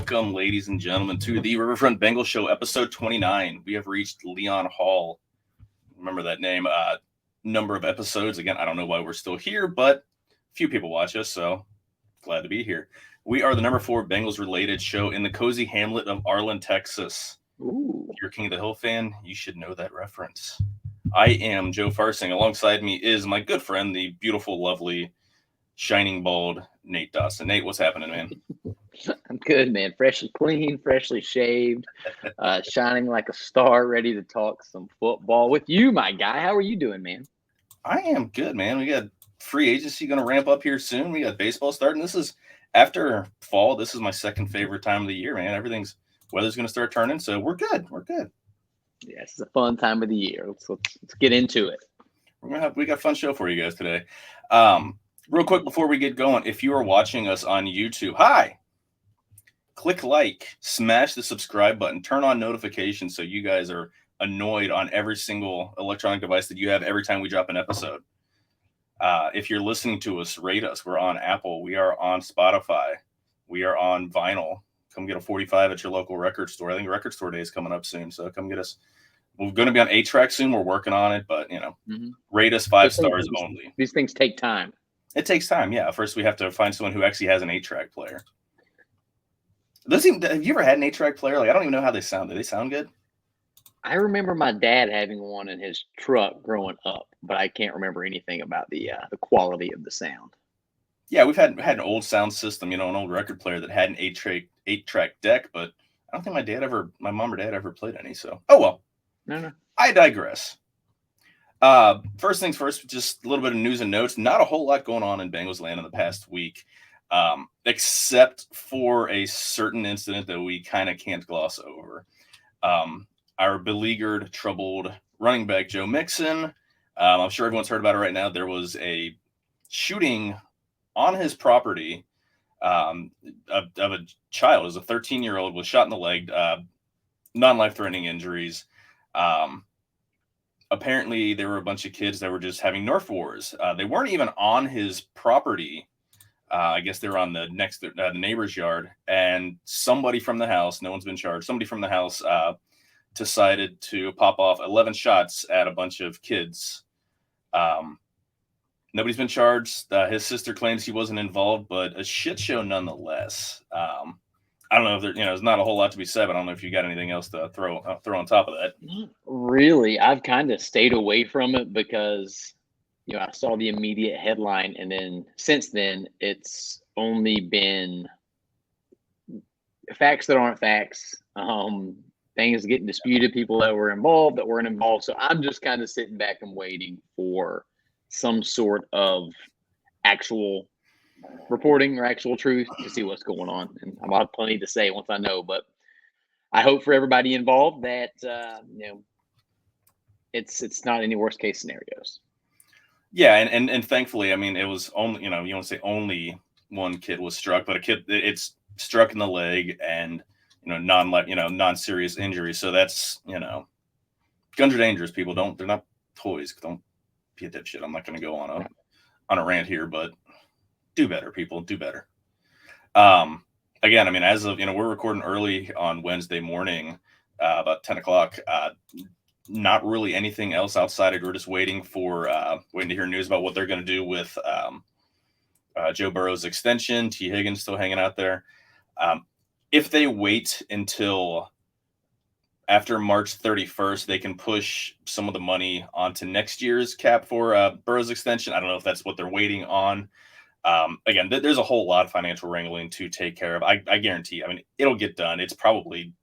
welcome, ladies and gentlemen, to the Riverfront Bengals Show, episode 29. We have reached Leon Hall. Remember that name. Number of episodes. Again, I don't know why we're still here, but few people watch us, so glad to be here. We are the number 4 Bengals-related show in the cozy hamlet of Arlen, Texas. Ooh. If you're a King of the Hill fan, you should know that reference. I am Joe Farsing. Alongside me is my good friend, the beautiful, lovely, shining bald Nate Dawson. Nate, what's happening, man? I'm good, man. Freshly clean, freshly shaved, shining like a star, ready to talk some football with you, my guy. How are you doing, man? I am good, man. We got free agency going to ramp up here soon. We got baseball starting. This is after fall. This is my second favorite time of the year, man. Weather's going to start turning, so we're good. We're good. Yeah, it's a fun time of the year. Let's get into it. We got a fun show for you guys today. Real quick before we get going, if you are watching us on YouTube, hi. Click like, smash the subscribe button, turn on notifications so you guys are annoyed on every single electronic device that you have every time we drop an episode. If you're listening to us, rate us. We're on Apple. We are on Spotify. We are on vinyl. Come get a 45 at your local record store. I think record store day is coming up soon, so come get us. We're going to be on 8-track soon. We're working on it, but, rate us 5 stars only. These things take time. It takes time, yeah. First, we have to find someone who actually has an 8-track player. Have you ever had an 8-track player? Like, I don't even know how they sound. Do they sound good? I remember my dad having one in his truck growing up, but I can't remember anything about the quality of the sound. Yeah, we've had an old sound system, an old record player that had an 8-track deck, but I don't think my mom or dad ever played any. So, oh well. No. I digress. First things first, just a little bit of news and notes. Not a whole lot going on in Bengals land in the past week. Except for a certain incident that we kind of can't gloss over. Our beleaguered, troubled running back, Joe Mixon. I'm sure everyone's heard about it right now. There was a shooting on his property of a child. It was a 13-year-old, was shot in the leg, non-life-threatening injuries. Apparently, there were a bunch of kids that were just having Nerf wars. They weren't even on his property. I guess they were on the neighbor's yard, and somebody from the house, no one's been charged, somebody from the house decided to pop off 11 shots at a bunch of kids. Nobody's been charged. His sister claims he wasn't involved, but a shit show nonetheless. I don't know if there's not a whole lot to be said, but I don't know if you got anything else to throw on top of that. Not really. I've kind of stayed away from it because I saw the immediate headline, and then since then, it's only been facts that aren't facts, things getting disputed, people that were involved, that weren't involved. So I'm just kind of sitting back and waiting for some sort of actual reporting or actual truth to see what's going on. And I'll have plenty to say once I know, but I hope for everybody involved that, it's not any worst case scenarios. Yeah, and thankfully, I mean, it was only, you want to say only one kid was struck, but it's struck in the leg and, non-serious injury. So that's, guns are dangerous, people. They're not toys. Don't be a dipshit. I'm not going to go on a rant here, but do better, people. Do better. Again, I mean, as of, we're recording early on Wednesday morning, about 10 o'clock, not really anything else outside. We're just waiting to hear news about what they're going to do with Joe Burrow's extension. T. Higgins still hanging out there. If they wait until after March 31st, they can push some of the money onto next year's cap for Burrow's extension. I don't know if that's what they're waiting on. Again, there's a whole lot of financial wrangling to take care of. I guarantee. I mean, it'll get done. It's probably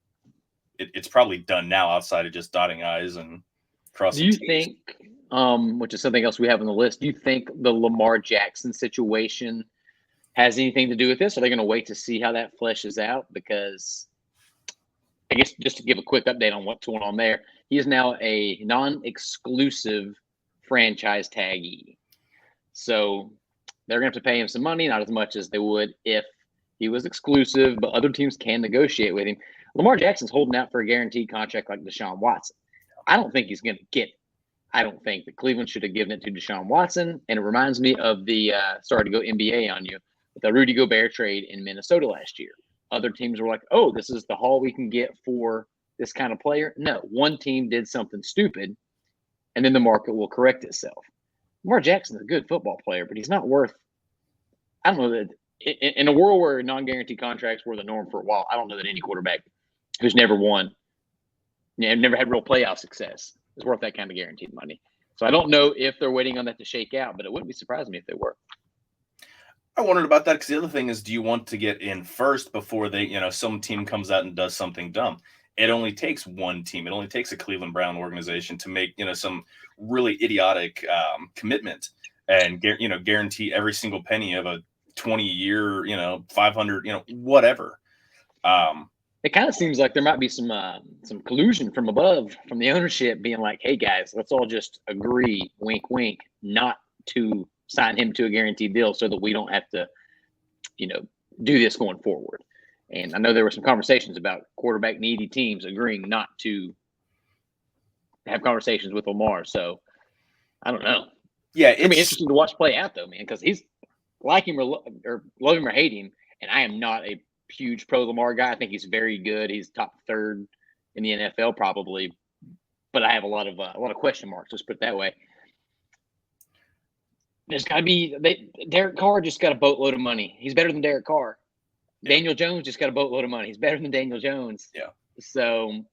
done now outside of just dotting I's and crossing T's. Do you think, which is something else we have on the list, do you think the Lamar Jackson situation has anything to do with this? Are they going to wait to see how that fleshes out? Because I guess just to give a quick update on what's going on there, he is now a non-exclusive franchise taggee. So they're going to have to pay him some money, not as much as they would if he was exclusive, but other teams can negotiate with him. Lamar Jackson's holding out for a guaranteed contract like Deshaun Watson. I don't think he's going to get it. I don't think that Cleveland should have given it to Deshaun Watson. And it reminds me of the, sorry to go NBA on you, but the Rudy Gobert trade in Minnesota last year. other teams were like, oh, this is the haul we can get for this kind of player. No, one team did something stupid, and then the market will correct itself. Lamar Jackson's a good football player, but he's not worth. I don't know that in a world where non-guaranteed contracts were the norm for a while. I don't know that any quarterback who's never won, never had real playoff success is worth that kind of guaranteed money. So I don't know if they're waiting on that to shake out, but it wouldn't be surprising me if they were. I wondered about that because the other thing is, do you want to get in first before some team comes out and does something dumb? It only takes one team. It only takes a Cleveland Brown organization to make, some really idiotic commitment and, guarantee every single penny of a 20-year, 500, whatever. It kind of seems like there might be some collusion from above, from the ownership being like, hey, guys, let's all just agree, wink, wink, not to sign him to a guaranteed deal so that we don't have to, do this going forward. And I know there were some conversations about quarterback needy teams agreeing not to have conversations with Lamar. So I don't know. Yeah, it's gonna be interesting to watch play out though, man, because he's like him or love him or hate him, and I am not a huge pro Lamar guy. I think he's very good. He's top third in the NFL probably, but I have a lot of question marks. Let's put it that way. There's got to be Derek Carr just got a boatload of money. He's better than Derek Carr. Yeah. Daniel Jones just got a boatload of money. He's better than Daniel Jones. Yeah. So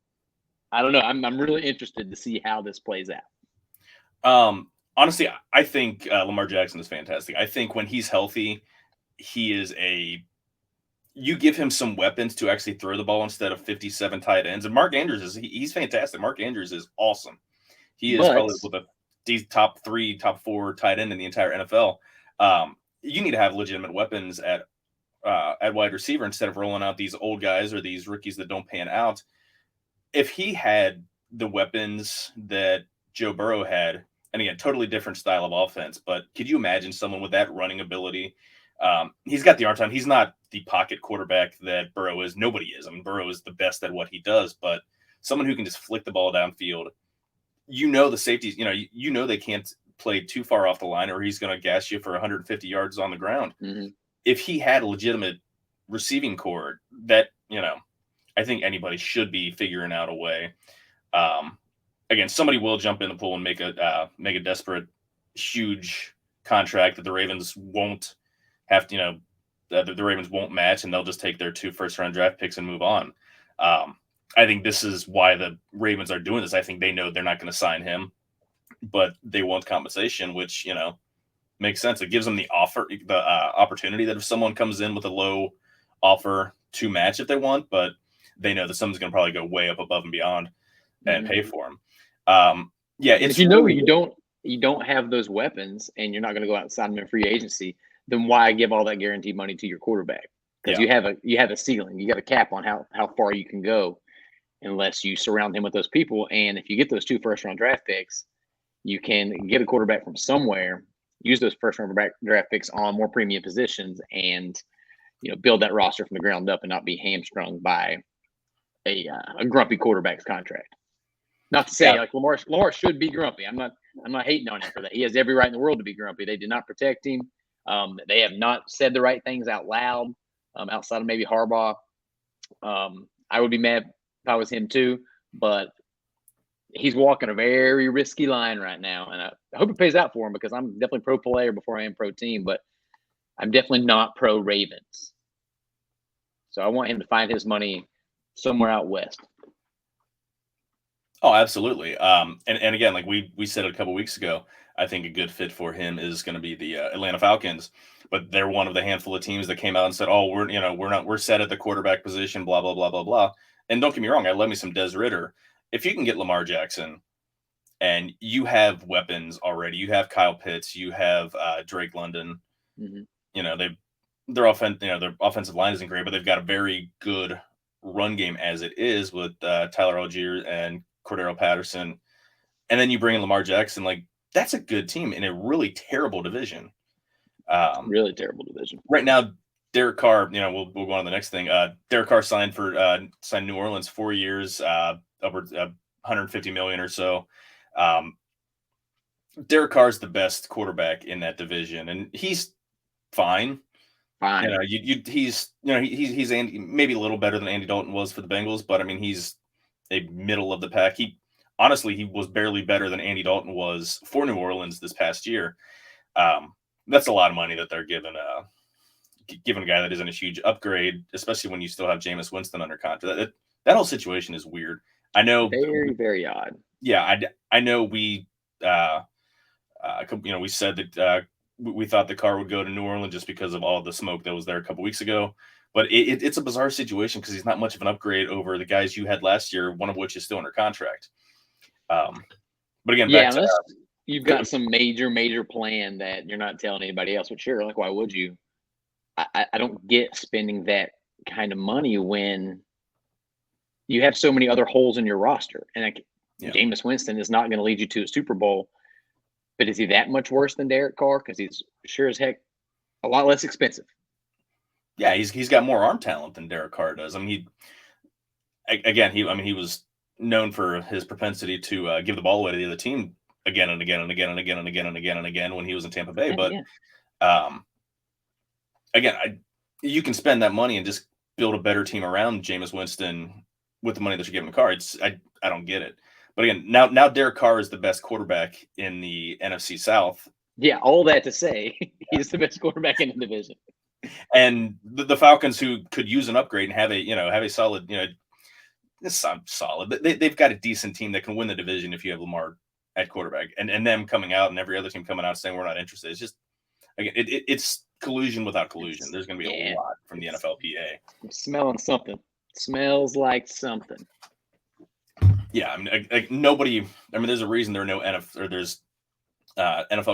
I don't know. I'm really interested to see how this plays out. Honestly, I think Lamar Jackson is fantastic. I think when he's healthy, he is you give him some weapons to actually throw the ball instead of 57 tight ends. And Mark Andrews he's fantastic. Mark Andrews is awesome. He is probably the top 3, top 4 tight end in the entire NFL. You need to have legitimate weapons at wide receiver instead of rolling out these old guys or these rookies that don't pan out. If he had the weapons that Joe Burrow had, and again, totally different style of offense, but could you imagine someone with that running ability? He's got the arm time. He's not the pocket quarterback that Burrow is. Nobody is. I mean, Burrow is the best at what he does, but someone who can just flick the ball downfield. The safeties, they can't play too far off the line or he's going to gas you for 150 yards on the ground. Mm-hmm. If he had a legitimate receiving core, that, I think anybody should be figuring out a way. Again, somebody will jump in the pool and make a desperate, huge contract that the Ravens won't have to, the Ravens won't match, and they'll just take their 2 first-round draft picks and move on. I think this is why the Ravens are doing this. I think they know they're not going to sign him, but they want compensation, which, makes sense. It gives them the opportunity that if someone comes in with a low offer to match if they want, but they know that someone's going to probably go way up above and beyond and pay for him. It's you don't have those weapons and you're not going to go out and sign them in free agency, then why give all that guaranteed money to your quarterback? Because you have a ceiling. You got a cap on how far you can go unless you surround him with those people. And if you get those 2 first-round draft picks, you can get a quarterback from somewhere, use those first-round draft picks on more premium positions, and build that roster from the ground up and not be hamstrung by a grumpy quarterback's contract. Not to say like Lamar should be grumpy. I'm not hating on him for that. He has every right in the world to be grumpy. They did not protect him. They have not said the right things out loud, outside of maybe Harbaugh. I would be mad if I was him too, but he's walking a very risky line right now, and I hope it pays out for him because I'm definitely pro player before I am pro team, but I'm definitely not pro Ravens. So I want him to find his money somewhere out west. Oh, absolutely. And again, like we said a couple weeks ago, I think a good fit for him is going to be the Atlanta Falcons, but they're one of the handful of teams that came out and said, "Oh, we're set at the quarterback position, blah blah blah blah blah." And don't get me wrong, I love me some Des Ridder. If you can get Lamar Jackson, and you have weapons already, you have Kyle Pitts, you have Drake London. Mm-hmm. Their offensive line isn't great, but they've got a very good run game as it is with Tyler Algier and Cordero Patterson. And then you bring in Lamar Jackson, like that's a good team in a really terrible division. Really terrible division. Right now, Derek Carr, we'll go on to the next thing. Derek Carr signed New Orleans 4 years, upwards $150 million or so. Derek Carr is the best quarterback in that division, and he's fine. fine. He's he's Andy, maybe a little better than Andy Dalton was for the Bengals, but I mean he's a middle of the pack. He was barely better than Andy Dalton was for New Orleans this past year. That's a lot of money that they're giving a guy that isn't a huge upgrade, especially when you still have Jameis Winston under contract. That whole situation is weird. I know, very, very odd. Yeah, I know we we said that we thought the car would go to New Orleans just because of all the smoke that was there a couple weeks ago. But it's a bizarre situation because he's not much of an upgrade over the guys you had last year, one of which is still under contract. But again, unless you've got some major plan that you're not telling anybody else. But sure, like why would you? I don't get spending that kind of money when you have so many other holes in your roster. And Jameis Winston is not going to lead you to a Super Bowl. But is he that much worse than Derek Carr? Because he's sure as heck a lot less expensive. Yeah, he's got more arm talent than Derek Carr does. I mean, he was known for his propensity to give the ball away to the other team again and again and again and again and again and again and again when he was in Tampa Bay. But you can spend that money and just build a better team around Jameis Winston with the money that you're giving Carr. I don't get it. But again, now Derek Carr is the best quarterback in the NFC South. Yeah, all that to say, he's the best quarterback in the division. And the Falcons, who could use an upgrade and have a solid, this sounds solid, but they've got a decent team that can win the division if you have Lamar at quarterback, and them coming out and every other team coming out saying we're not interested. It's just it's collusion without collusion. There's going to be a lot from the NFLPA. I'm smelling something. Smells like something. Yeah, I mean, nobody. I mean, there's a reason there are no NFL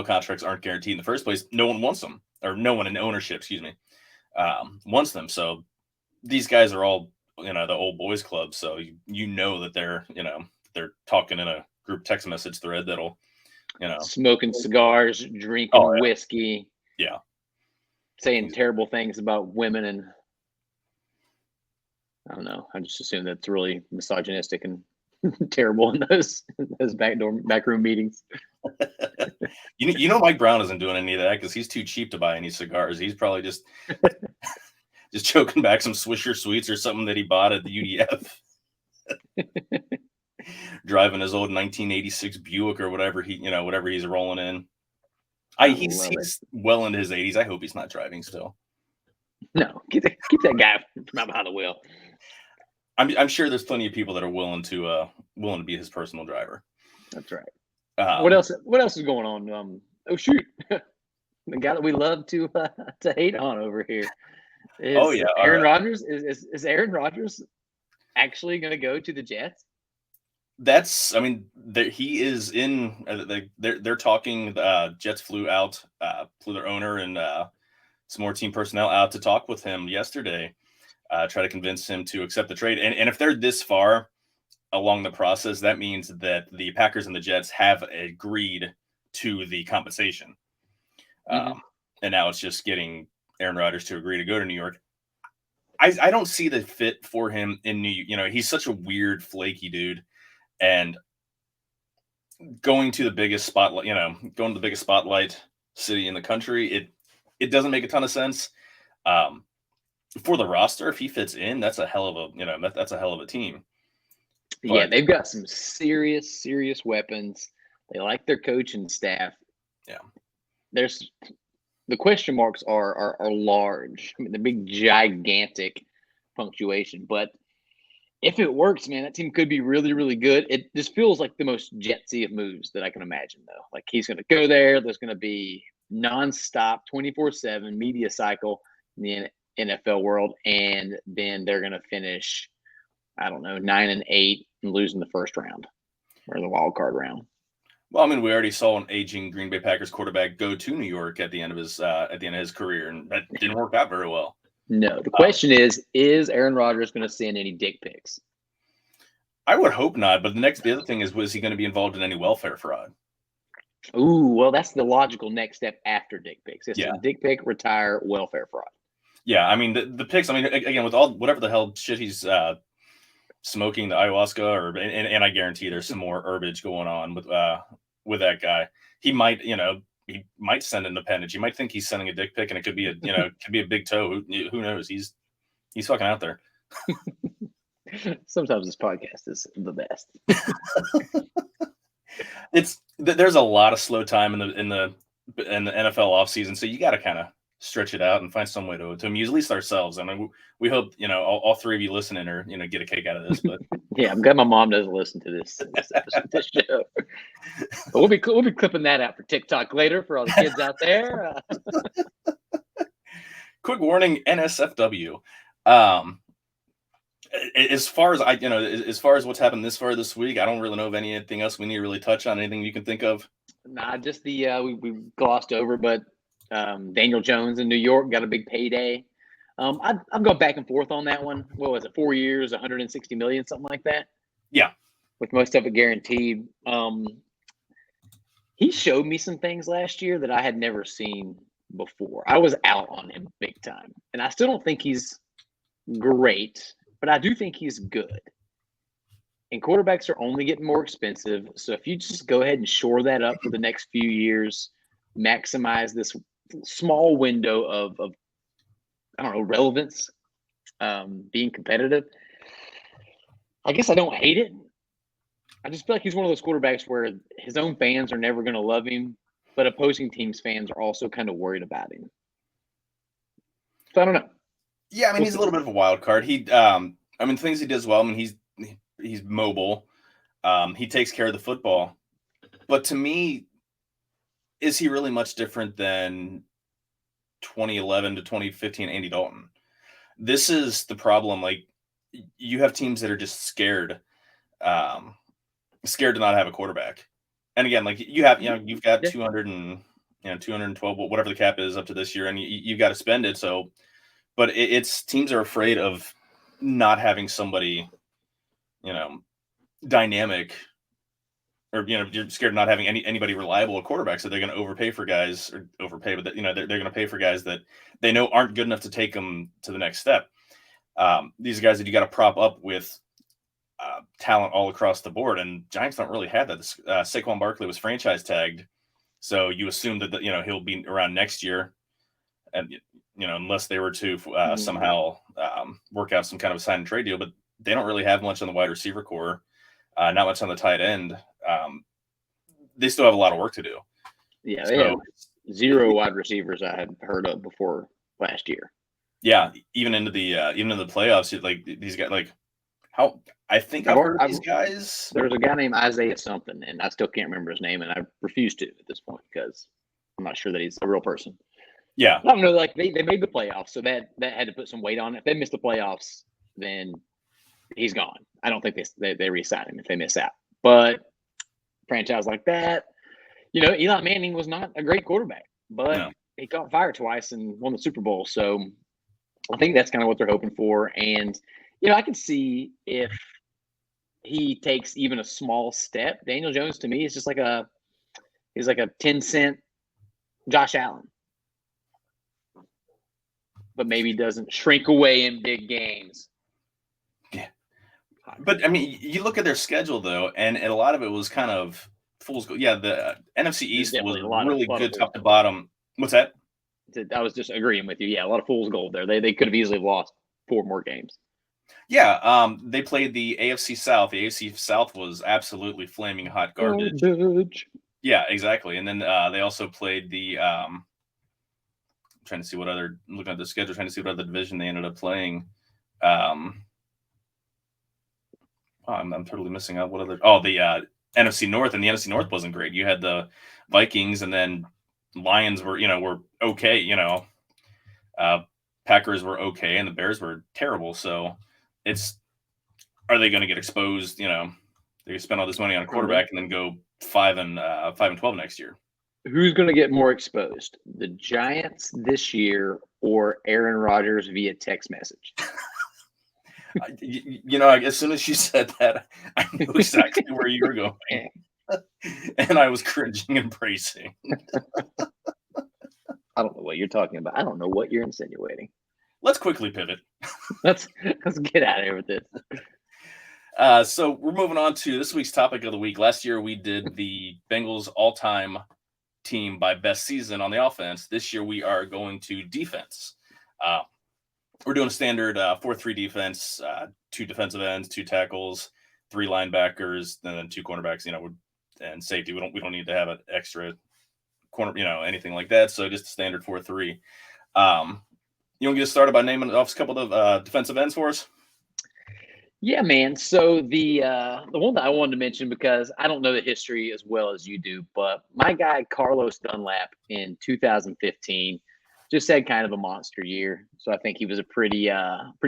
contracts aren't guaranteed in the first place. No one wants them, or no one in ownership, wants them. So these guys are all, the old boys club. So that they're talking in a group text message thread that'll, smoking cigars, drinking whiskey, saying terrible things about women, and I don't know. I just assume that's really misogynistic and terrible in those backroom meetings. Mike Brown isn't doing any of that because he's too cheap to buy any cigars. He's probably just choking back some Swisher Sweets or something that he bought at the UDF. Driving his old 1986 Buick or whatever he's rolling in. He's well into his 80s. I hope he's not driving still. No, keep that guy from out behind the wheel. I'm sure there's plenty of people that are willing to be his personal driver. That's right. What else is going on? Oh shoot, the guy that we love to hate on over here. Aaron Rodgers. Is Aaron Rodgers actually going to go to the Jets? He is in. They're talking. Jets flew their owner and some more team personnel out to talk with him yesterday. Try to convince him to accept the trade. And if they're this far along the process, that means that the Packers and the Jets have agreed to the compensation. And now it's just getting Aaron Rodgers to agree to go to New York. I don't see the fit for him in New York. He's such a weird, flaky dude. And going to the biggest spotlight city in the country, it doesn't make a ton of sense. For the roster, if he fits in, that's a hell of a team. But they've got some serious weapons. They like their coaching staff. Yeah. There's the question marks are large. I mean, the big gigantic punctuation. But if it works, man, that team could be really, really good. It just feels like the most Jetsy of moves that I can imagine, though. Like he's going to go there. There's going to be nonstop 24/7 media cycle in the NFL world, and then they're going to finish, 9-8 and losing the first round or the wild card round. Well, I mean, we already saw an aging Green Bay Packers quarterback go to New York at the end of his career, and that didn't work out very well. No, the question is Aaron Rodgers going to send any dick pics? I would hope not, but the other thing is, was he going to be involved in any welfare fraud? Ooh, well, that's the logical next step after dick pics. It's a dick pic, retire, welfare fraud. Yeah, I mean, the pics, again, with whatever the hell shit he's smoking, the ayahuasca, and I guarantee there's some more herbage going on with that guy. He might, he might send an appendage. You might think he's sending a dick pic, and it could be could be a big toe. Who knows? He's fucking out there. Sometimes this podcast is the best. There's a lot of slow time in the NFL offseason, so you got to kind of stretch it out and find some way to amuse at least ourselves. I mean, we hope all three of you listening are get a kick out of this. But yeah, I'm glad my mom doesn't listen to this show. But we'll be clipping that out for TikTok later for all the kids out there. Quick warning, NSFW. As far as as far as what's happened this far this week, I don't really know of anything else we need to really touch on. Anything you can think of? Nah, just the we glossed over, but Daniel Jones in New York got a big payday. I've gone back and forth on that one. What was it? 4 years, 160 million, something like that. Yeah, with most of it guaranteed. He showed me some things last year that I had never seen before. I was out on him big time, and I still don't think he's great, but I do think he's good. And quarterbacks are only getting more expensive. So if you just go ahead and shore that up for the next few years, maximize this small window of I don't know, relevance, being competitive, I guess I don't hate it. I just feel like he's one of those quarterbacks where his own fans are never going to love him, but opposing teams' fans are also kind of worried about him. So I don't know. Yeah, I mean, he's a little bit of a wild card. Things he does well. I mean, he's mobile. He takes care of the football. But to me, is he really much different than 2011 to 2015 Andy Dalton? This is the problem. Like, you have teams that are just scared to not have a quarterback. And again, like you've got 200 and 212, whatever the cap is up to this year, and you got to spend it. So, but it's teams are afraid of not having somebody, dynamic, or you're scared of not having anybody reliable at quarterback. So they're going to overpay for guys, or overpay, but they're going to pay for guys that they know aren't good enough to take them to the next step. These guys that you got to prop up with talent all across the board, and Giants don't really have that. Saquon Barkley was franchise tagged, so you assume that he'll be around next year, and unless they were to somehow work out some kind of a sign and trade deal. But they don't really have much on the wide receiver core, not much on the tight end. They still have a lot of work to do. Yeah, they have 0 wide receivers I had heard of before last year. Yeah, even into the playoffs, like these guys, like how I think I've heard of these guys. There's a guy named Isaiah something, and I still can't remember his name, and I refuse to at this point because I'm not sure that he's a real person. Yeah, I don't know. Like they made the playoffs, so that had to put some weight on it. If they miss the playoffs, then he's gone. I don't think they re-sign him if they miss out. But franchise like that, Eli Manning was not a great quarterback, but he caught fire twice and won the Super Bowl. So I think that's kind of what they're hoping for. And I can see if he takes even a small step. Daniel Jones to me is just he's like a 10-cent Josh Allen, but maybe doesn't shrink away in big games. Yeah, but I mean, you look at their schedule though, and a lot of it was kind of fool's gold. Yeah, the NFC East was really good top to bottom. What's that? I was just agreeing with you. Yeah, a lot of fool's gold there. They could have easily lost 4 more games. Yeah, they played the AFC South. The AFC South was absolutely flaming hot garbage. Yeah, exactly. And then they also played the looking at the schedule, trying to see what other division they ended up playing. I'm totally missing out. What other? Oh, the NFC North, and the NFC North wasn't great. You had the Vikings, and then Lions were okay. Packers were okay, and the Bears were terrible. So are they going to get exposed? They spend all this money on a quarterback and then go 5-12 next year. Who's going to get more exposed, the Giants this year or Aaron Rodgers via text message? As soon as you said that, I knew exactly where you were going, and I was cringing and bracing. I don't know what you're talking about. I don't know what you're insinuating. Let's quickly pivot. Let's get out of here with this. So we're moving on to this week's topic of the week. Last year we did the Bengals all-time team by best season on the offense. This year we are going to defense. We're doing a standard 4-3 defense, 2 defensive ends, 2 tackles, 3 linebackers, and then 2 cornerbacks. And safety. We don't need to have an extra corner, anything like that. So just a standard 4-3. You want to get started by naming off a couple of defensive ends for us? Yeah, man. So the one that I wanted to mention, because I don't know the history as well as you do, but my guy Carlos Dunlap in 2015 just had kind of a monster year. So I think he was a pretty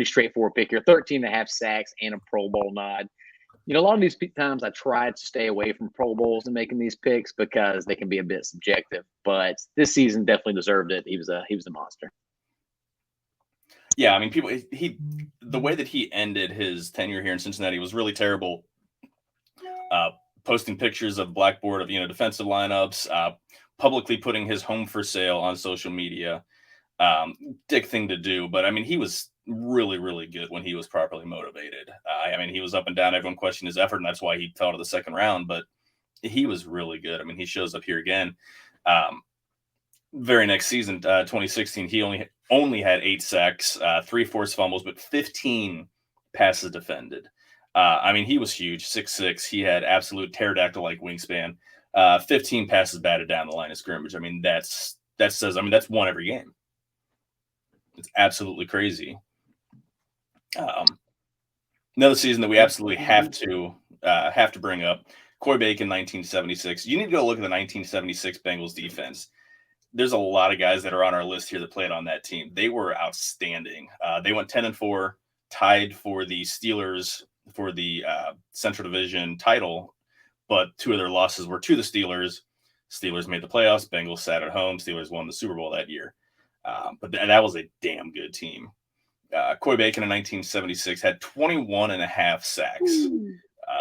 straightforward pick here. 13.5 sacks and a Pro Bowl nod. A lot of these times I try to stay away from Pro Bowls and making these picks because they can be a bit subjective. But this season definitely deserved it. He was a monster. Yeah, I mean, the way that he ended his tenure here in Cincinnati was really terrible. Posting pictures of blackboard of defensive lineups, publicly putting his home for sale on social media. Dick thing to do, but I mean, he was really, really good when he was properly motivated. I mean, he was up and down. Everyone questioned his effort, and that's why he fell to the second round. But he was really good. I mean, he shows up here again. Very next season, 2016, he only had 8 sacks, 3 forced fumbles, but 15 passes defended. I mean, he was huge, 6'6". He had absolute pterodactyl-like wingspan. 15 passes batted down the line of scrimmage. I mean, that's one every game. It's absolutely crazy. Another season that we absolutely have to bring up, Coy Bacon, 1976. You need to go look at the 1976 Bengals defense. There's a lot of guys that are on our list here that played on that team. They were outstanding. They went 10-4, tied for the Steelers for the Central Division title, but 2 of their losses were to the Steelers. Steelers made the playoffs. Bengals sat at home. Steelers won the Super Bowl that year. But that was a damn good team. Coy Bacon in 1976 had 21.5 sacks.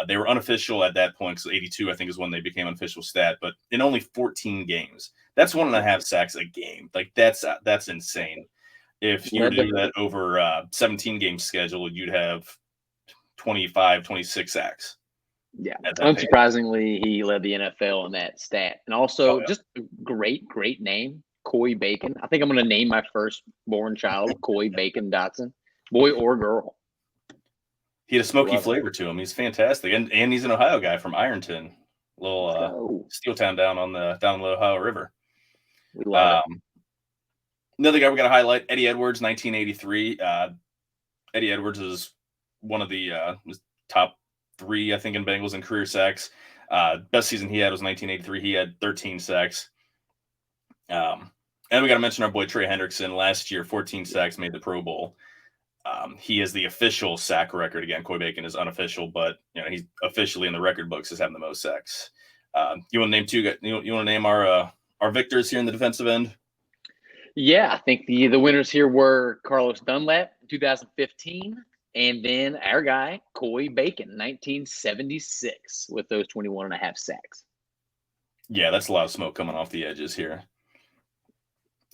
They were unofficial at that point because 82, I think, is when they became an official stat. But in only 14 games, that's 1.5 sacks a game. Like that's insane. If you were to do that over 17 game schedule, you'd have 25, 26 sacks. Yeah, unsurprisingly, he led the NFL in that stat, and also just a great name, Coy Bacon. I think I'm going to name my firstborn child Coy Bacon Dotson, boy or girl. He had a smoky flavor to him. He's fantastic, and he's an Ohio guy from Ironton, little steel town down the Ohio River. We love it. Another guy we got to highlight, Eddie Edwards, 1983. Eddie Edwards is one of the top 3, I think, in Bengals in career sacks. Best season he had was 1983. He had 13 sacks. And we got to mention our boy Trey Hendrickson. Last year, 14 sacks, made the Pro Bowl. He is the official sack record. Again, Coy Bacon is unofficial, but he's officially in the record books as having the most sacks. You want to name 2? You want to name our victors here in the defensive end? Yeah, I think the winners here were Carlos Dunlap, 2015, and then our guy Coy Bacon, 1976, with those 21.5 sacks. Yeah, that's a lot of smoke coming off the edges here.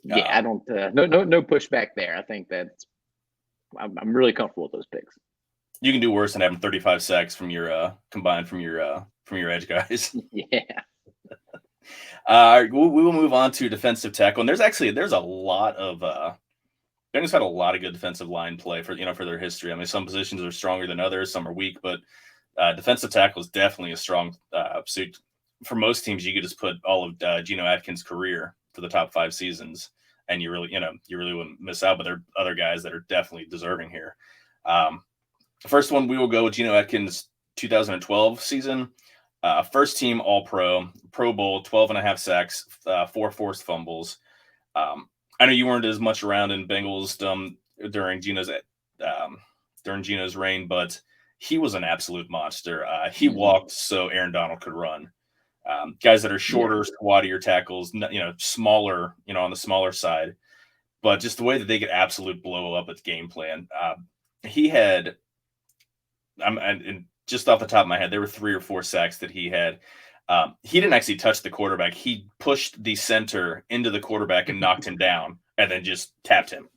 Yeah, I don't. No pushback there. I think that's. I'm really comfortable with those picks. You can do worse than having 35 sacks from your combined from your edge guys. Yeah. We will move on to defensive tackle, and there's a lot of Bengals had a lot of good defensive line play for their history. I mean, some positions are stronger than others, some are weak, but defensive tackle is definitely a strong suit. For most teams, you could just put all of Geno Atkins' career for the top 5 seasons, and you really wouldn't miss out. But there are other guys that are definitely deserving here. The first one we will go with Geno Atkins' 2012 season. First team All-Pro, Pro Bowl, 12.5 sacks, 4 forced fumbles. I know you weren't as much around in Bengals during Geno's reign, but he was an absolute monster. He walked so Aaron Donald could run. Guys that are shorter, squattier tackles, smaller, on the smaller side, but just the way that they could absolute blow up its game plan. He had, and just off the top of my head, there were 3 or 4 sacks that he had. He didn't actually touch the quarterback. He pushed the center into the quarterback and knocked him down, and then just tapped him.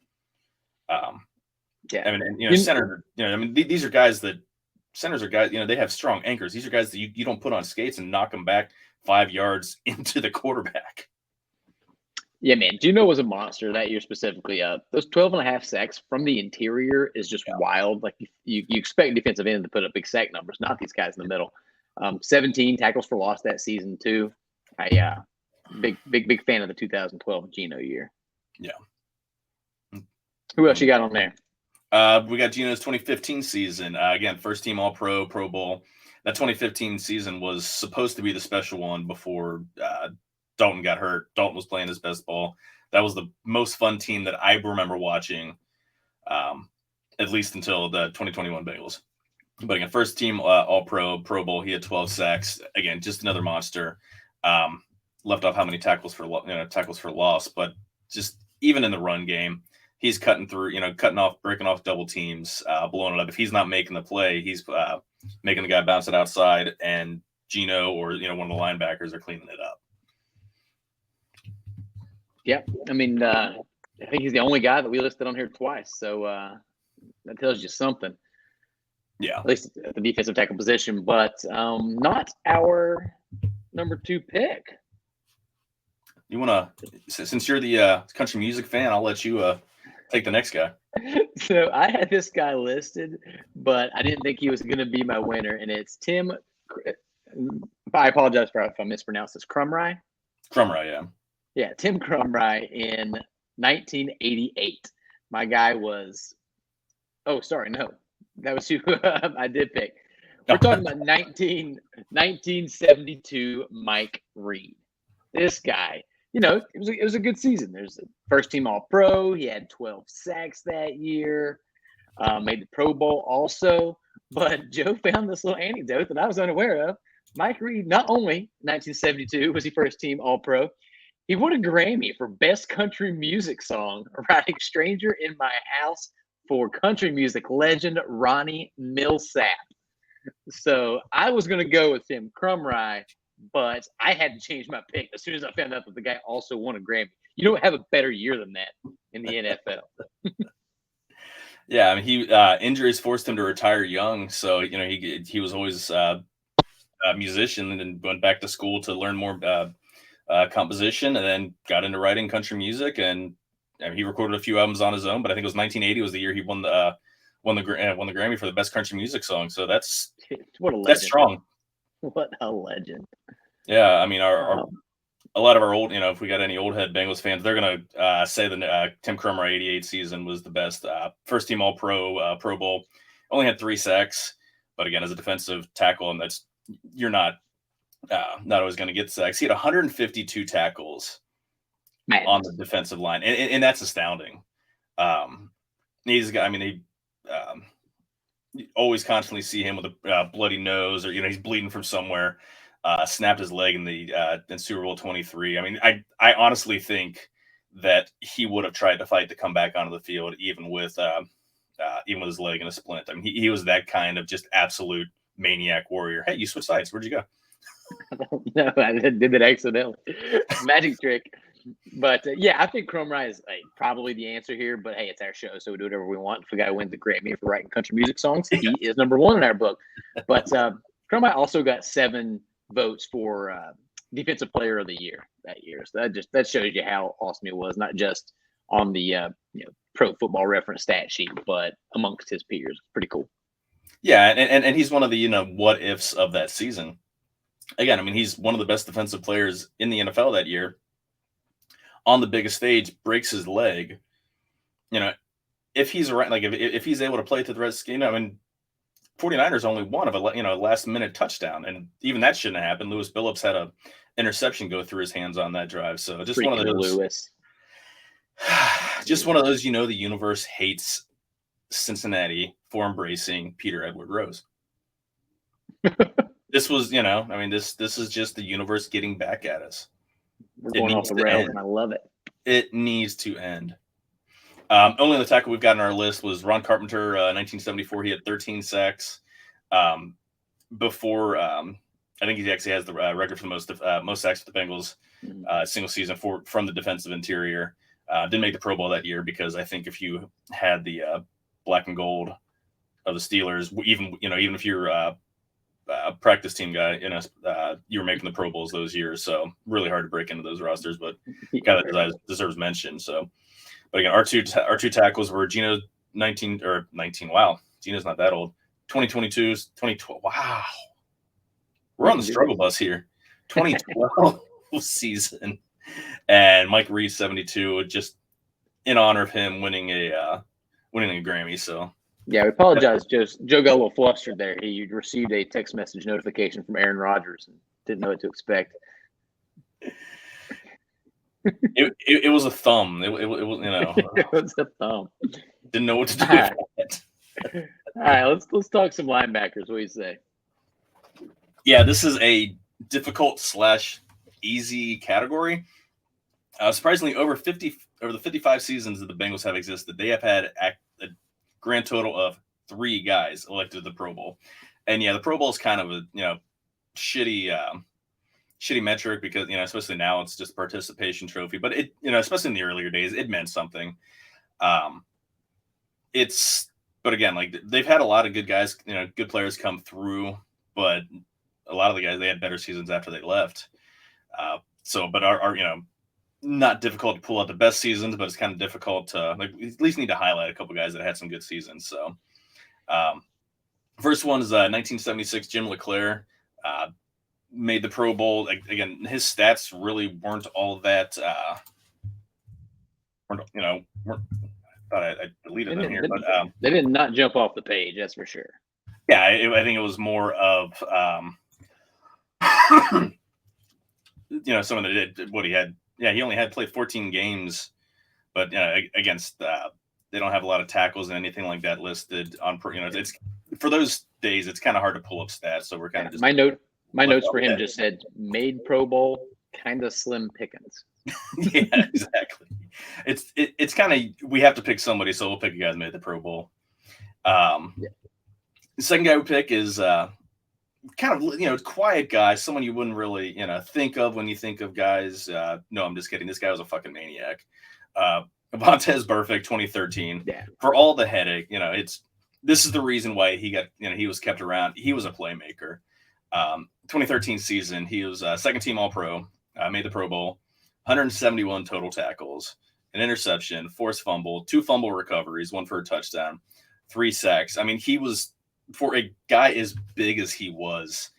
Center. These are guys that centers are guys. They have strong anchors. These are guys that you don't put on skates and knock them back 5 yards into the quarterback. Yeah, man. Gino was a monster that year specifically. Those 12 and a half sacks from the interior is just wild. Like you expect defensive end to put up big sack numbers, not these guys in the middle. 17 tackles for loss that season too. Big fan of the 2012 Gino year. Yeah. Who else you got on there? We got Gino's 2015 season. Again, first team All-Pro, Pro Bowl. That 2015 season was supposed to be the special one before Dalton got hurt. Dalton was playing his best ball. That was the most fun team that I remember watching, at least until the 2021 Bengals. But again, first team All-Pro, Pro Bowl. He had 12 sacks. Again, just another monster. Left off how many tackles for loss, but just even in the run game, he's cutting through, breaking off double teams, blowing it up. If he's not making the play, he's making the guy bounce it outside, and Gino or one of the linebackers are cleaning it up. Yeah, I mean, I think he's the only guy that we listed on here twice, so that tells you something. Yeah, at least at the defensive tackle position, but not our number 2 pick. You want to, since you're the country music fan, I'll let you take the next guy. So I had this guy listed, but I didn't think he was going to be my winner, and it's Tim. I apologize if I mispronounced this. Crumry. Yeah. Yeah, Tim Crumry in 1988. My guy was. Oh, sorry, no, that was who I did pick. We're talking about 1972 Mike Reed. This guy. It was a good season. There's a first team All-Pro. He had 12 sacks that year. Made the Pro Bowl also. But Joe found this little anecdote that I was unaware of. Mike Reed, not only 1972 was he first team All-Pro, he won a Grammy for Best Country Music Song, writing "Stranger in My House" for country music legend Ronnie Millsap. So I was going to go with Tim Crumry, but I had to change my pick as soon as I found out that the guy also won a Grammy. You don't have a better year than that in the NFL. Yeah, I mean, he injuries forced him to retire young, so he was always a musician, and then went back to school to learn more composition, and then got into writing country music, and he recorded a few albums on his own. But I think it was 1980 was the year he won the Grammy for the best country music song. So that's that's strong. What a legend. Yeah, I mean, a lot of our old, if we got any old head Bengals fans, they're going to say the Tim Crumry 88 season was the best. First team All-Pro, Pro Bowl. Only had 3 sacks, but again, as a defensive tackle, and you're not always going to get sacks. He had 152 tackles on the defensive line, and that's astounding. He's got, you always constantly see him with a bloody nose, or he's bleeding from somewhere. Snapped his leg in Super Bowl 23. I mean, I honestly think that he would have tried to fight to come back onto the field, even with his leg in a splint. I mean, he was that kind of just absolute maniac warrior. Hey, you switched sides. Where'd you go? No, I did it accidentally. Magic trick. But yeah, I think Crumry is probably the answer here. But hey, it's our show, so we do whatever we want. If a guy wins the Grammy for writing country music songs, he is number 1 in our book. But Crumry also got 7 votes for defensive player of the year that year. So that shows you how awesome he was, not just on the Pro Football Reference stat sheet, but amongst his peers. Pretty cool. Yeah, and he's one of the what ifs of that season. Again, I mean, he's one of the best defensive players in the NFL that year. On the biggest stage, breaks his leg. If he's right, like if he's able to play to the rest, 49ers only won of a last minute touchdown, and even that shouldn't have happened. Lewis Billups had a interception go through his hands on that drive. So just one of those. Lewis. Just one of those. The universe hates Cincinnati for embracing Peter Edward Rose. This was, this is just the universe getting back at us. We're going off the rails, and I love it. It needs to end. Only the tackle we've got on our list was Ron Carpenter, 1974. He had 13 sacks. Before, I think he actually has the record for the most sacks for the Bengals single season from the defensive interior. Didn't make the Pro Bowl that year because I think if you had the black and gold of the Steelers, even if you're practice team guy. You were making the Pro Bowls those years, so really hard to break into those rosters. But guy that deserves mention. So, but again, our two tackles were Gino 19. Wow, Gino's not that old. 2022's 2012. Wow, we're on the struggle bus here. 2012 season, and Mike Reed 72, just in honor of him winning a Grammy. So. Yeah, we apologize. Joe got a little flustered there. He received a text message notification from Aaron Rodgers and didn't know what to expect. It was a thumb. It was It was a thumb. Didn't know what to do with it. All right, let's talk some linebackers. What do you say? Yeah, this is a difficult / easy category. Surprisingly, over the 55 seasons that the Bengals have existed, they have had a grand total of 3 guys elected to the Pro Bowl. And yeah, the Pro Bowl is kind of a shitty metric because especially now it's just a participation trophy. But it especially in the earlier days, it meant something. But again, like they've had a lot of good guys, good players come through, but a lot of the guys, they had better seasons after they left. But our not difficult to pull out the best seasons, but it's kind of difficult to at least need to highlight a couple guys that had some good seasons. So first one is 1976, Jim LeClaire made the Pro Bowl. Again, his stats really weren't all that, I thought I deleted them here, but they did not jump off the page. That's for sure. Yeah. I think it was more of, someone that did what he had. Yeah, he only had played 14 games, but against they don't have a lot of tackles and anything like that listed on. It's for those days. It's kind of hard to pull up stats, so we're kind of just my notes for him just said made Pro Bowl, kind of slim pickings. Yeah, exactly. It's kind of we have to pick somebody, so we'll pick a guy that made the Pro Bowl. The second guy we pick is kind of quiet guy, someone you wouldn't really think of when you think of guys. No, I'm just kidding. This guy was a fucking maniac. Vontaze Burfict, 2013. Yeah. For all the headache, this is the reason why he got he was kept around. He was a playmaker. 2013 season, he was second team All Pro, made the Pro Bowl, 171 total tackles, an interception, forced fumble, 2 fumble recoveries, 1 for a touchdown, 3 sacks. I mean, he was, for a guy as big as he was,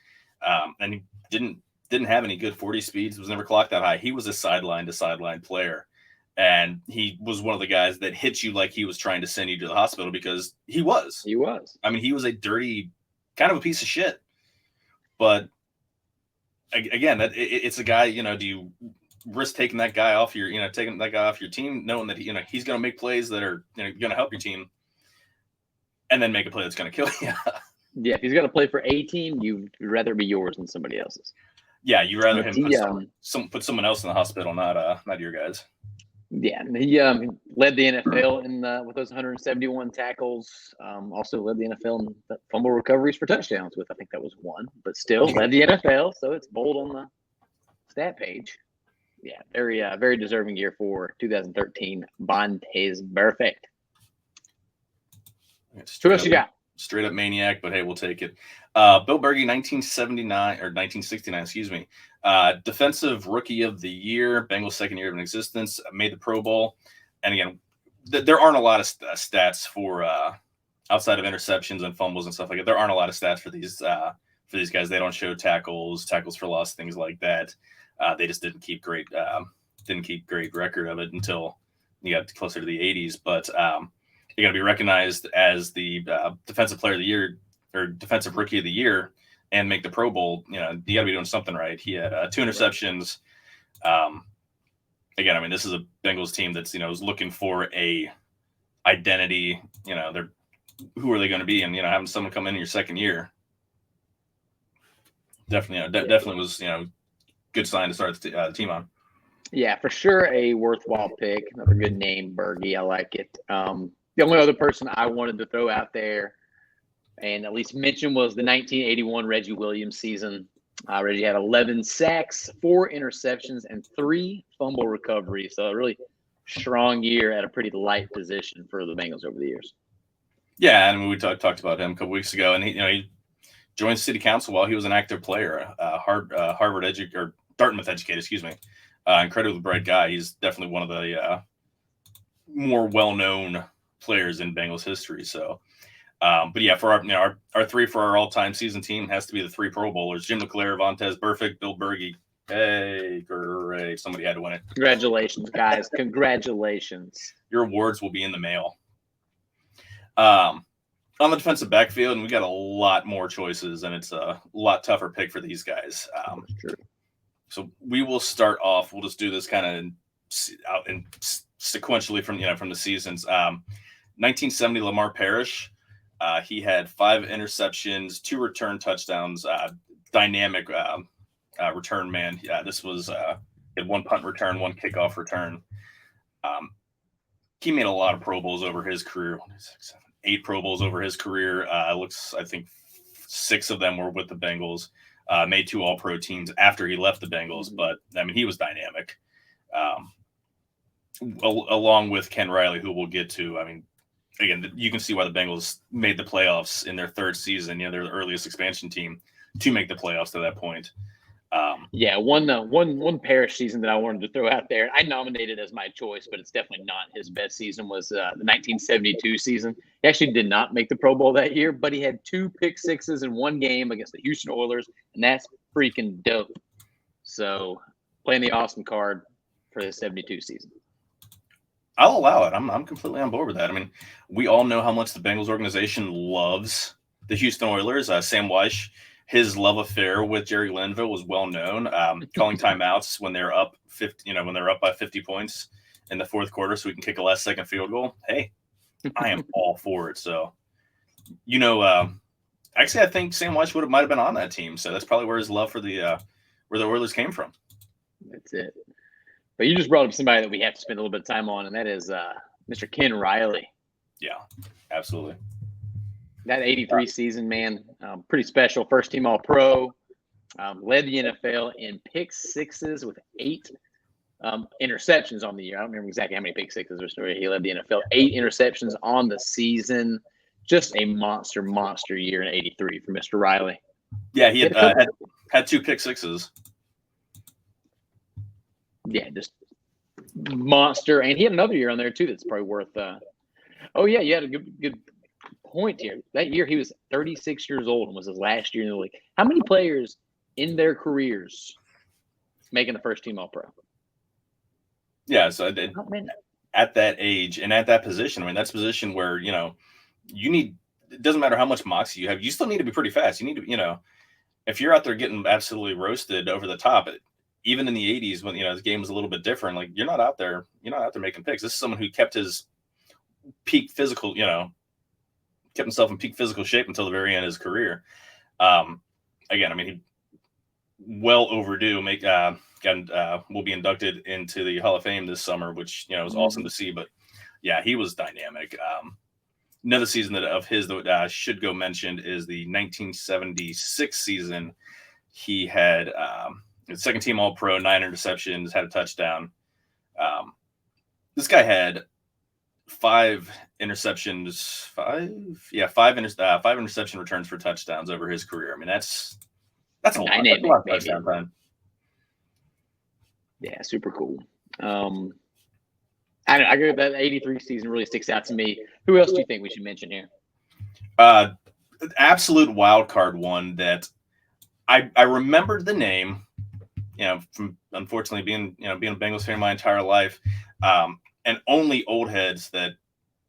and he didn't have any good 40 speeds, was never clocked that high. He was a sideline to sideline player, and he was one of the guys that hit you like he was trying to send you to the hospital, because he was. I mean, he was a dirty, kind of a piece of shit. But again, it's a guy. Do you risk taking that guy off your team, knowing that he's going to make plays that are going to help your team, and then make a play that's going to kill you? Yeah, if he's got to play for a team, you'd rather be yours than somebody else's. Yeah, you rather him put someone else in the hospital, not your guys. Yeah, he led the NFL with those 171 tackles. Also led the NFL in fumble recoveries for touchdowns with, I think that was 1, but still led the NFL. So it's bold on the stat page. Yeah, very deserving year for 2013. Vontaze Burfict. Who else you got? Straight up maniac, but hey, we'll take it. Bill Bergey, 1969, excuse me. Defensive Rookie of the Year, Bengals' second year of existence, made the Pro Bowl. And again, there aren't a lot of stats for outside of interceptions and fumbles and stuff like that. There aren't a lot of stats for these guys. They don't show tackles for loss, things like that. They just didn't keep great record of it until you got closer to the 80s. But you're going to be recognized as the Defensive Player of the Year or Defensive Rookie of the Year and make the Pro Bowl. You got to be doing something right. He had 2 interceptions. Again, I mean, this is a Bengals team that's is looking for a identity. Who are they going to be? And having someone come in your second year definitely was good sign to start the team on. Yeah, for sure, a worthwhile pick. Another good name, Bergey. I like it. The only other person I wanted to throw out there and at least mention was the 1981 Reggie Williams season. Reggie had 11 sacks, 4 interceptions, and 3 fumble recoveries. So a really strong year at a pretty light position for the Bengals over the years. Yeah, and we talked about him a couple weeks ago, and he joined city council while he was an active player. Harvard or Dartmouth educated, excuse me. Incredibly bright guy. He's definitely one of the more well-known players in Bengals history. So, but yeah, for our three for our all-time season team has to be the three Pro Bowlers: Jim LeClaire, Vontez Burfict, Bill Berge. Hey, great! Somebody had to win it. Congratulations, guys! Congratulations. Your awards will be in the mail. On the defensive backfield, and we got a lot more choices, and it's a lot tougher pick for these guys. So we will start off. We'll just do this kind of out and sequentially from the seasons. 1970, Lamar Parrish. He had 5 interceptions, 2 return touchdowns. Dynamic return man. Yeah, this was had 1 punt return, 1 kickoff return. He made a lot of Pro Bowls over his career. 8 Pro Bowls over his career. I think 6 of them were with the Bengals. Made 2 All-Pro teams after he left the Bengals, but I mean, he was dynamic. Along with Ken Riley, who we'll get to. I mean, again, you can see why the Bengals made the playoffs in their 3rd season. They're the earliest expansion team to make the playoffs to that point. One Parrish season that I wanted to throw out there. I nominated as my choice, but it's definitely not his best season. Was the 1972 season. He actually did not make the Pro Bowl that year, but he had 2 pick sixes in one game against the Houston Oilers, and that's freaking dope. So playing the awesome card for the 72 season. I'll allow it. I'm completely on board with that. I mean, we all know how much the Bengals organization loves the Houston Oilers. Sam Weish, his love affair with Jerry Linville was well known. Calling timeouts when they're up 50, when they're up by 50 points in the 4th quarter, so we can kick a last-second field goal. Hey, I am all for it. So, actually, I think Sam Weish might have been on that team. So that's probably where his love for where the Oilers came from. That's it. But you just brought up somebody that we have to spend a little bit of time on, and that is Mr. Ken Riley. Yeah, absolutely. That 83 season, man, pretty special. First team All-Pro, led the NFL in pick sixes with 8 interceptions on the year. I don't remember exactly how many pick sixes he led the NFL. 8 interceptions on the season. Just a monster year in 83 for Mr. Riley. Yeah, he had 2 pick sixes. Yeah, just monster. And he had another year on there, too, that's probably worth you had a good point here. That year he was 36 years old and was his last year in the league. How many players in their careers making the first team All-Pro? Yeah, so at that age and at that position, I mean, that's a position where, you need – it doesn't matter how much moxie you have. You still need to be pretty fast. You need to, if you're out there getting absolutely roasted over the top, even in the 80s when, the game was a little bit different, like you're not out there making picks. This is someone who kept his peak physical, kept himself in peak physical shape until the very end of his career. Again, I mean, he well overdue. Will be inducted into the Hall of Fame this summer, which was awesome to see. But yeah, he was dynamic. Another season of his that should go mentioned is the 1976 season. He had 2nd team All-Pro, 9 interceptions, had a touchdown. This guy had 5 interceptions, 5 interception returns for touchdowns over his career. I mean, that's a lot. That's a lot of touchdown time. Yeah, super cool. I agree with that. 83 season really sticks out to me. Who else do you think we should mention here? Absolute wild card one that I remembered the name, from unfortunately being a Bengals fan my entire life. And only old heads that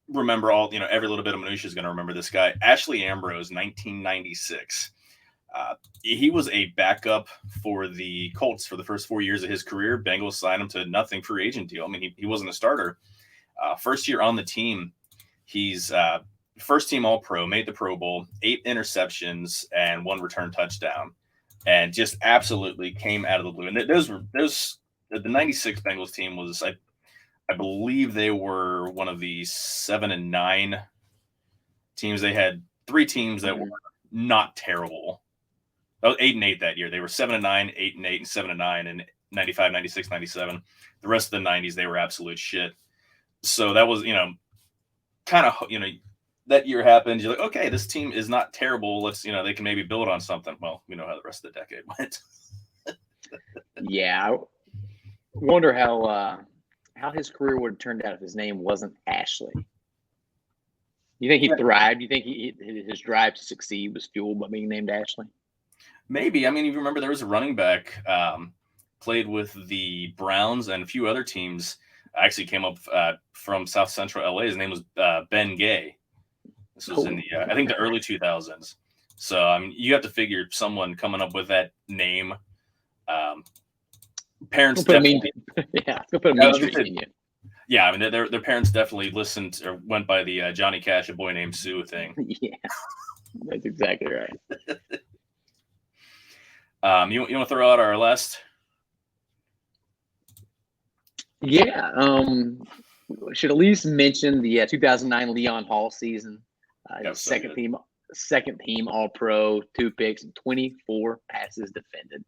remember every little bit of minutia is going to remember this guy. Ashley Ambrose, 1996. He was a backup for the Colts for the first 4 years of his career. Bengals signed him to nothing free agent deal. I mean, he wasn't a starter. First year on the team, he's first team All-Pro, made the Pro Bowl, 8 interceptions and 1 return touchdown, and just absolutely came out of the blue. And the 96 Bengals team was, I believe they were one of the 7-9 teams. They had 3 teams that were not terrible. Oh, 8-8 that year. They were 7-9, 8-8, and 7-9 in 95, 96, 97. The rest of the 90s, they were absolute shit. So that was, kind of, that year happens, you're like, okay, this team is not terrible. Let's, they can maybe build on something. Well, we know how the rest of the decade went. Yeah, I wonder how his career would have turned out if his name wasn't Ashley. You think he thrived? You think his drive to succeed was fueled by being named Ashley? Maybe. I mean, if you remember, there was a running back played with the Browns and a few other teams. Actually came up from South Central LA. His name was Ben Gay. This was in the I think the early 2000s. So I mean, you have to figure someone coming up with that name. Parents definitely, yeah, put a mean streak in you. Yeah, I mean, their parents definitely listened or went by the Johnny Cash, a boy named Sue thing. Yeah, that's exactly right. You want to throw out our last? Yeah, we should at least mention the 2009 Leon Hall season. Second team All Pro, 2 picks, and 24 passes defended.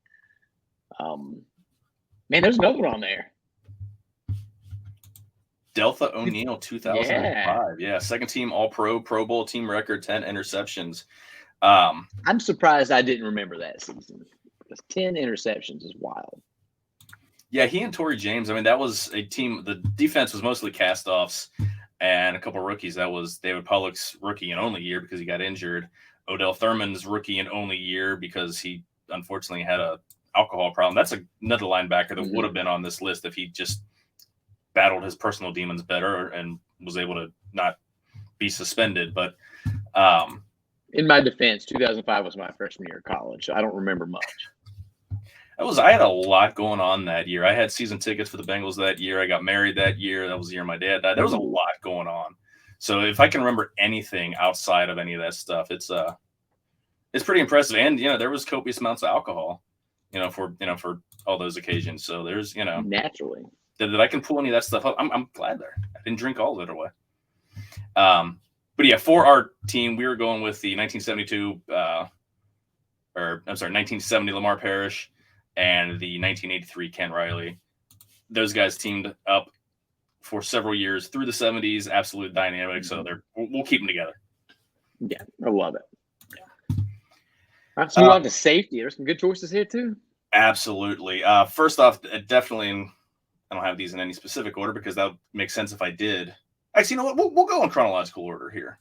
Man, there's another one on there. Deltha O'Neal, 2005. Yeah, second team All Pro, Pro Bowl team record, 10 interceptions. I'm surprised I didn't remember that season. Because 10 interceptions is wild. Yeah, he and Torrey James. I mean, that was a team. The defense was mostly cast-offs and a couple rookies. That was David Pollock's rookie and only year because he got injured. Odell Thurman's rookie and only year because he unfortunately had a alcohol problem. That's another linebacker that would have been on this list if he just battled his personal demons better and was able to not be suspended. But in my defense, 2005 was my freshman year of college, so I don't remember much. I had a lot going on that year. I had season tickets for the Bengals that year. I got married that year. That was the year my dad died. There was a lot going on. So if I can remember anything outside of any of that stuff, it's pretty impressive. And there was copious amounts of alcohol, for all those occasions. So there's naturally that I can pull any of that stuff up. I'm glad there. I didn't drink all of it away. But yeah, for our team, we were going with the 1970 Lamar Parrish and the 1983 Ken Riley. Those guys teamed up for several years through the 70s. Absolute dynamic. So we'll keep them together. Yeah, I love it. All right, so move on to safety. There's some good choices here too. Absolutely. First off, definitely, I don't have these in any specific order because that would make sense if I did. Actually, you know what? We'll go in chronological order here.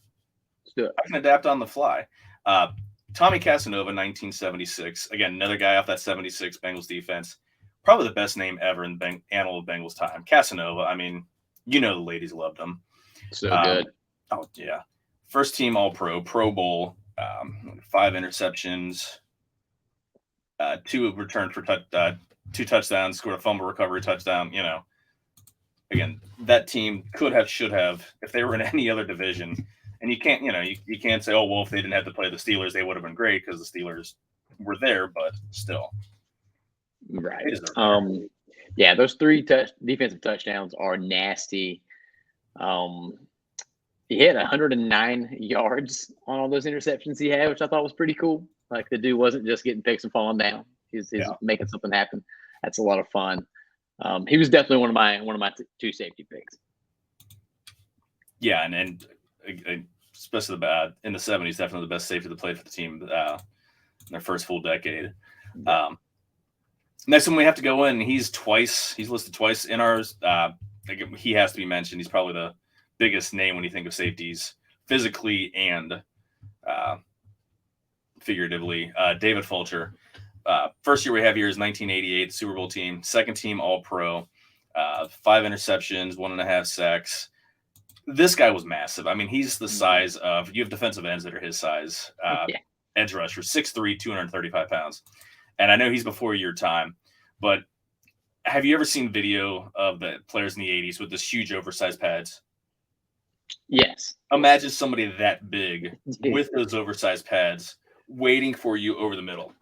Let's do it. I can adapt on the fly. Tommy Casanova, 1976. Again, another guy off that 76 Bengals defense. Probably the best name ever in the annal of Bengals time. Casanova, I mean, the ladies loved him. So good. Oh, yeah. First team All-Pro, Pro Bowl, 5 interceptions, 2 returned for 2 touchdowns, scored a fumble recovery touchdown. Again, that team could have, should have, if they were in any other division. And you can't, you can't say, oh, well, if they didn't have to play the Steelers, they would have been great because the Steelers were there, but still. Right. Yeah, those 3 defensive touchdowns are nasty. He hit 109 yards on all those interceptions he had, which I thought was pretty cool. Like the dude wasn't just getting picks and falling down. He's making something happen. That's a lot of fun. He was definitely one of my 2 safety picks. Yeah, and especially in the 70s, definitely the best safety that played for the team in their first full decade. Next one we have to go in. He's listed twice in ours. He has to be mentioned. He's probably the biggest name when you think of safeties, physically and figuratively. David Fulcher. First year we have here is 1988 Super Bowl team. Second team All-Pro. 5 interceptions, 1.5 sacks. This guy was massive. I mean, he's the size of – you have defensive ends that are his size. Edge rusher, 6'3", 235 pounds. And I know he's before your time, but have you ever seen video of the players in the 80s with this huge oversized pads? Yes. Imagine somebody that big with those oversized pads waiting for you over the middle.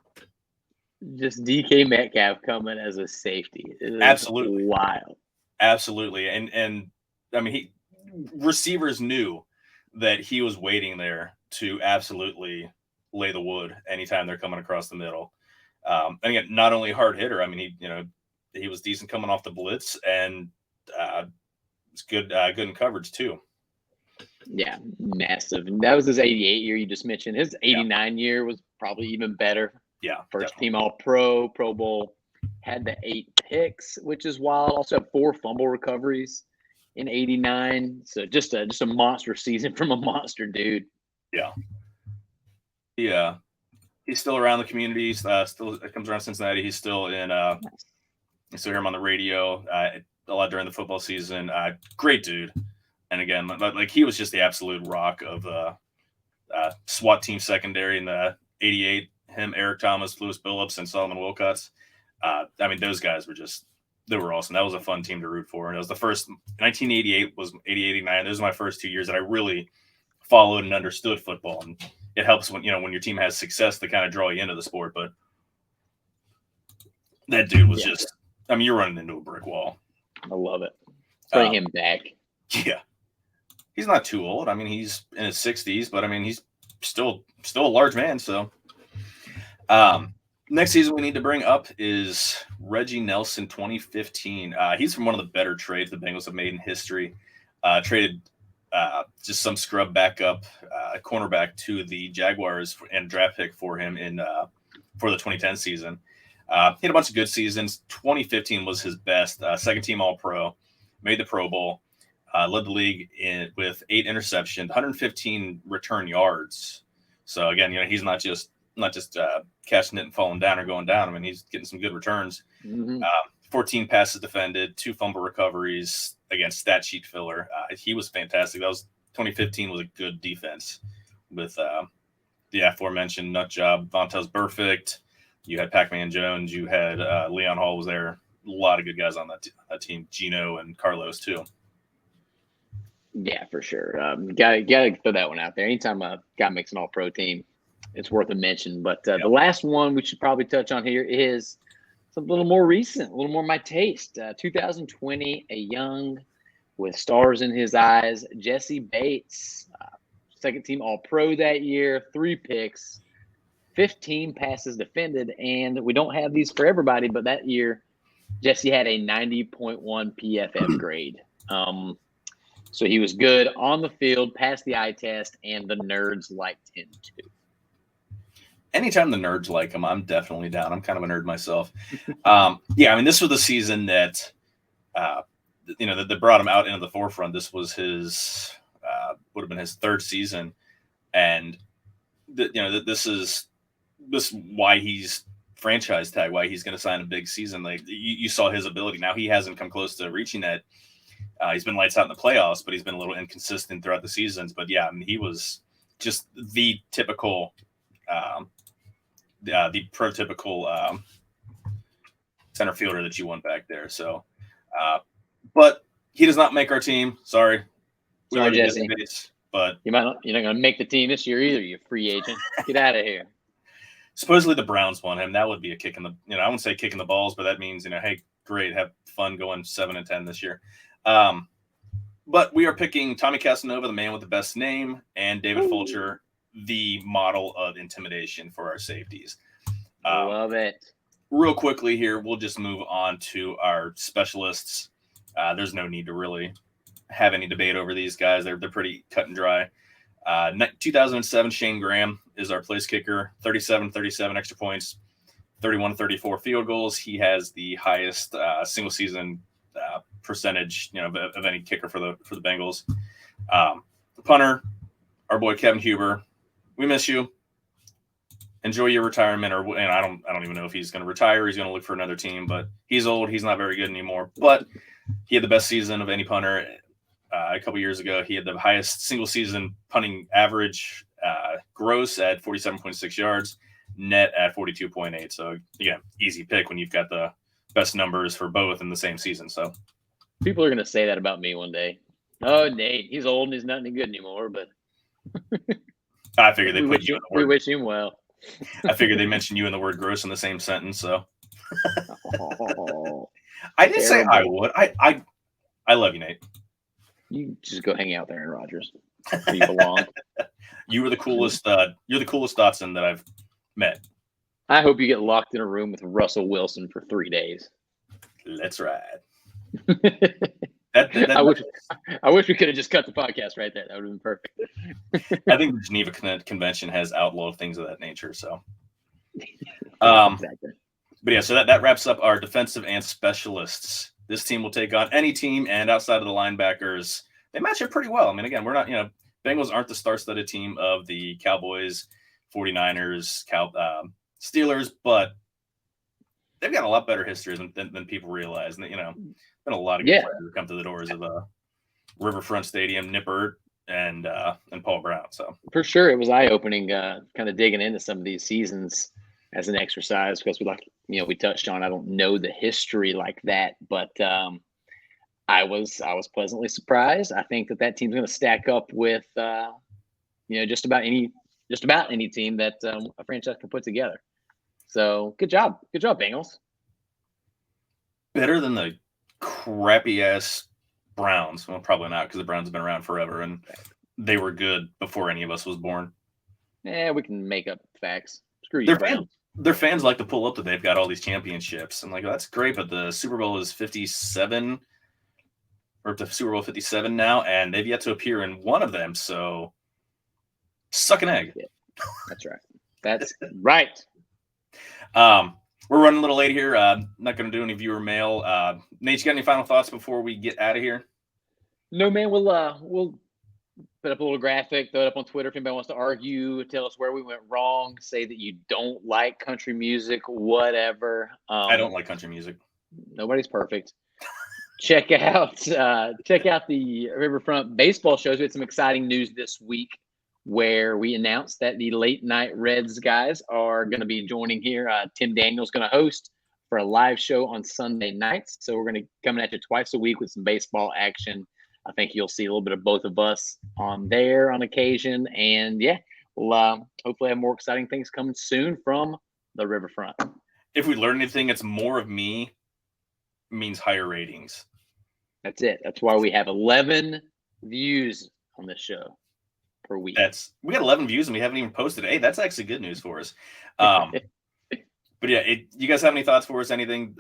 Just DK Metcalf coming as a safety. Absolutely. Wild. Absolutely. And I mean, receivers knew that he was waiting there to absolutely lay the wood anytime they're coming across the middle. And again, not only hard hitter. I mean, he was decent coming off the blitz and it's good in coverage too. Yeah, massive. And that was his 88 year you just mentioned. His 89 year was probably even better. Yeah, First definitely. team All-Pro, Pro Bowl, had the 8 picks, which is wild. Also had 4 fumble recoveries in 89. So just a monster season from a monster dude. Yeah. Yeah. He's still around the community. Still comes around Cincinnati. He's still in. You still hear him on the radio a lot during the football season. Great dude. And again, like he was just the absolute rock of SWAT team secondary in the '88. Him, Eric Thomas, Lewis Billups, and Solomon Wilcots. I mean, those guys they were awesome. That was a fun team to root for. And it was the first 1988 was 88-89. Those were my first 2 years that I really followed and understood football. And it helps when your team has success to kind of draw you into the sport. But that dude was just, I mean, you're running into a brick wall. I love it. Bring him back. Yeah. He's not too old. I mean, he's in his 60s, but I mean, he's still a large man. So, next season we need to bring up is Reggie Nelson, 2015. He's from one of the better trades the Bengals have made in history. Traded just some scrub backup cornerback to the Jaguars and draft pick for him for the 2010 season. He had a bunch of good seasons. 2015 was his best. Second team All-Pro, made the Pro Bowl. Led the league with 8 interceptions, 115 return yards. So again, he's not just catching it and falling down or going down. I mean, he's getting some good returns. Mm-hmm. 14 passes defended, 2 fumble recoveries against stat sheet filler. He was fantastic. 2015 was a good defense with the aforementioned nut job, Vontaze Burfict. You had Pac-Man Jones. You had Leon Hall was there. A lot of good guys on that team. Gino and Carlos too. Yeah, for sure. Gotta throw that one out there. Anytime a guy makes an All-Pro team, it's worth a mention. But the last one we should probably touch on here is a little more recent, a little more my taste. 2020, a young with stars in his eyes, Jesse Bates, second team All-Pro that year, 3 picks, 15 passes defended, and we don't have these for everybody, but that year Jesse had a 90.1 PFF grade. So he was good on the field, passed the eye test, and the nerds liked him too. Anytime the nerds like him, I'm definitely down. I'm kind of a nerd myself. I mean, this was the season that, that brought him out into the forefront. This was would have been his 3rd season. And, this is why he's franchise tag, why he's going to sign a big season. Like you saw his ability. Now he hasn't come close to reaching that. He's been lights out in the playoffs, but he's been a little inconsistent throughout the seasons. But yeah, I mean, he was just the typical, the prototypical center fielder that you want back there. So, but he does not make our team. Sorry, Sorry, Jesse. But you're not going to make the team this year either. You free agent. Get out of here. Supposedly the Browns want him. That would be a kick in the. I wouldn't say kick in the balls, but that means hey, great, have fun going 7-10 this year. But we are picking Tommy Casanova, the man with the best name, and David Fulcher, the model of intimidation for our safeties. Love it. Real quickly here, we'll just move on to our specialists. There's no need to really have any debate over these guys. They're pretty cut and dry. 2007, Shane Graham is our place kicker, 37 extra points, 31-34 field goals. He has the highest single season percentage, of any kicker for the Bengals. Punter, our boy Kevin Huber, we miss you. Enjoy your retirement, and I don't even know if he's going to retire. He's going to look for another team, but he's old. He's not very good anymore. But he had the best season of any punter a couple years ago. He had the highest single season punting average, gross at 47.6 yards, net at 42.8. So again, easy pick when you've got the best numbers for both in the same season. So people are going to say that about me one day. Oh, Nate, he's old and he's not any good anymore. But I figured they put you in the word. We wish him well. I figured they mentioned you and the word gross in the same sentence. So I didn't say I would. I love you, Nate. You just go hang out there, Aaron Rodgers. You belong. You were the coolest. You're the coolest Dotson that I've met. I hope you get locked in a room with Russell Wilson for 3 days. Let's ride. I wish we could have just cut the podcast right there. That would have been perfect. I think the Geneva Convention has outlawed things of that nature. So, Exactly. But yeah, so that wraps up our defensive and specialists. This team will take on any team, and outside of the linebackers, they match up pretty well. I mean, again, we're not, Bengals aren't the star-studded team of the Cowboys, 49ers, Steelers, but they've got a lot better history than people realize. And, been a lot of good players who come to the doors of Riverfront Stadium, Nippert, and Paul Brown. So for sure, it was eye-opening, kind of digging into some of these seasons as an exercise, because we touched on, I don't know the history like that, but I was pleasantly surprised. I think that team's going to stack up with just about any team that a franchise can put together. So good job, Bengals. Better than the crappy ass Browns. Well, probably not, because the Browns have been around forever and they were good before any of us was born. Yeah, we can make up facts. Screw you, Browns. Their fans like to pull up that they've got all these championships. I'm like, oh, that's great, but the Super Bowl is 57, or the Super Bowl 57 now, and they've yet to appear in one of them. So, suck an egg. Yeah, that's right. That's right. We're running a little late here. Not going to do any viewer mail. Nate, you got any final thoughts before we get out of here? No, man. We'll put up a little graphic, throw it up on Twitter if anybody wants to argue, tell us where we went wrong, say that you don't like country music, whatever. I don't like country music. Nobody's perfect. Check out the Riverfront baseball shows. We had some exciting news this week where we announced that the Late Night Reds guys are going to be joining here. Tim Daniel's going to host for a live show on Sunday nights. So we're going to come at you twice a week with some baseball action. I think you'll see a little bit of both of us on there on occasion. And yeah, we'll hopefully have more exciting things coming soon from the Riverfront. If we learn anything, it's more of me means higher ratings. That's it. That's why we have 11 views on this show per week. We got 11 views and we haven't even posted. Hey, that's actually good news for us. But yeah, you guys have any thoughts for us? Anything?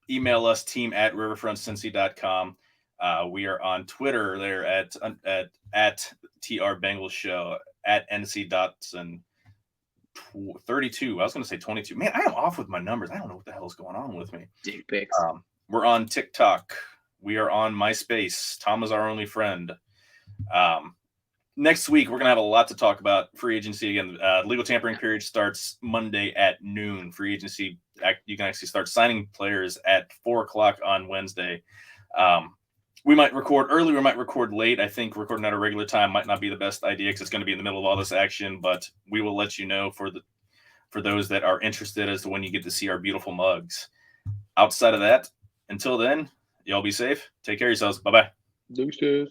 Email us, team@riverfrontcincy.com. We are on Twitter there at TR Bengals Show, at NC Dotson 32. I was going to say 22. Man, I am off with my numbers. I don't know what the hell is going on with me. Dick pics. We're on TikTok. We are on MySpace. Tom is our only friend. Next week, we're going to have a lot to talk about. Free agency again. Legal tampering period starts Monday at noon. Free agency, you can actually start signing players at 4:00 on Wednesday. We might record early. We might record late. I think recording at a regular time might not be the best idea because it's going to be in the middle of all this action. But we will let you know for those that are interested as to when you get to see our beautiful mugs. Outside of that, until then, y'all be safe. Take care of yourselves. Bye-bye. Deuces.